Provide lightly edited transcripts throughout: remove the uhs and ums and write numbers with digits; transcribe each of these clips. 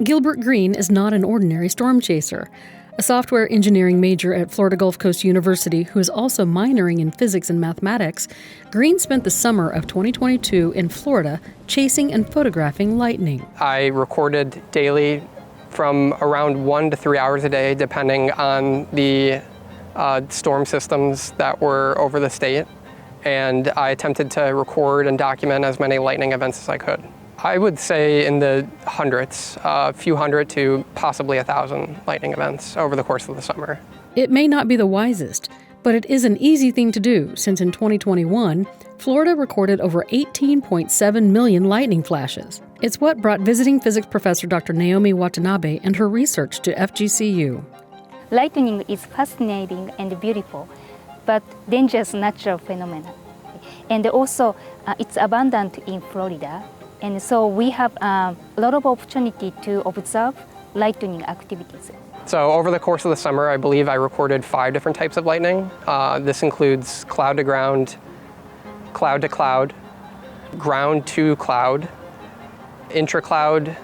Gilbert Green is not an ordinary storm chaser. A software engineering major at Florida Gulf Coast University who is also minoring in physics and mathematics, Green spent the summer of 2022 in Florida chasing and photographing lightning. I recorded daily from around 1 to 3 hours a day, depending on the storm systems that were over the state. And I attempted to record and document as many lightning events as I could. I would say in the hundreds, a few hundred to possibly 1,000 lightning events over the course of the summer. It may not be the wisest, but it is an easy thing to do since in 2021, Florida recorded over 18.7 million lightning flashes. It's what brought visiting physics professor Dr. Naomi Watanabe and her research to FGCU. Lightning is fascinating and beautiful, but dangerous natural phenomenon. And also, it's abundant in Florida. And so we have a lot of opportunity to observe lightning activities. So over the course of the summer, I believe I recorded 5 different types of lightning. This includes cloud to ground, cloud to cloud, ground to cloud, intra-cloud,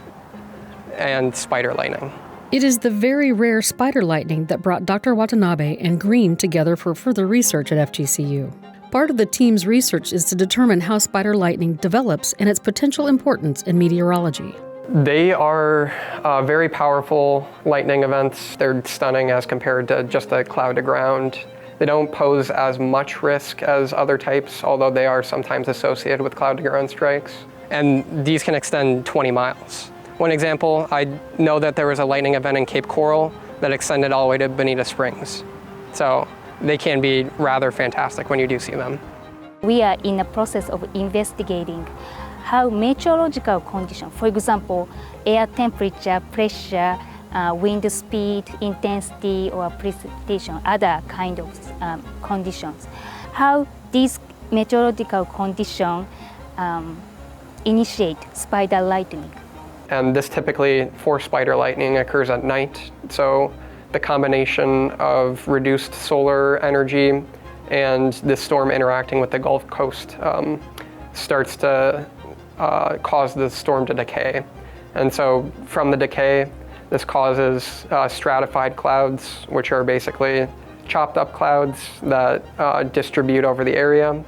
and spider lightning. It is the very rare spider lightning that brought Dr. Watanabe and Green together for further research at FGCU. Part of the team's research is to determine how spider lightning develops and its potential importance in meteorology. They are very powerful lightning events. They're stunning as compared to just a cloud to ground. They don't pose as much risk as other types, although they are sometimes associated with cloud to ground strikes. And these can extend 20 miles. One example, I know that there was a lightning event in Cape Coral that extended all the way to Bonita Springs. So they can be rather fantastic when you do see them. We are in the process of investigating how meteorological conditions, for example, air temperature, pressure, wind speed, intensity, or precipitation, other kind of conditions, how these meteorological conditions initiate spider lightning. And this typically, for spider lightning, occurs at night. So the combination of reduced solar energy and this storm interacting with the Gulf Coast starts to cause the storm to decay. And so from the decay, this causes stratified clouds, which are basically chopped up clouds that distribute over the area.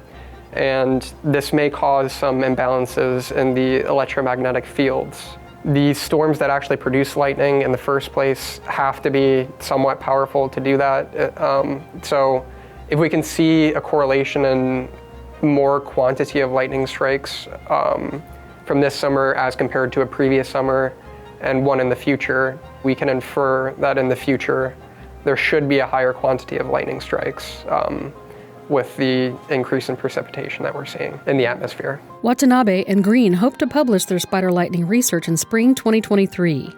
And this may cause some imbalances in the electromagnetic fields. The storms that actually produce lightning in the first place have to be somewhat powerful to do that. So if we can see a correlation in more quantity of lightning strikes from this summer as compared to a previous summer and one in the future, we can infer that in the future there should be a higher quantity of lightning strikes with the increase in precipitation that we're seeing in the atmosphere. Watanabe and Green hope to publish their spider lightning research in spring 2023.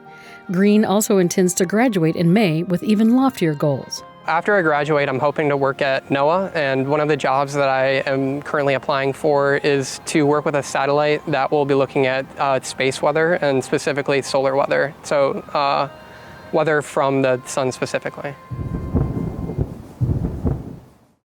Green also intends to graduate in May with even loftier goals. After I graduate, I'm hoping to work at NOAA, and one of the jobs that I am currently applying for is to work with a satellite that will be looking at space weather and specifically solar weather, so weather from the sun specifically.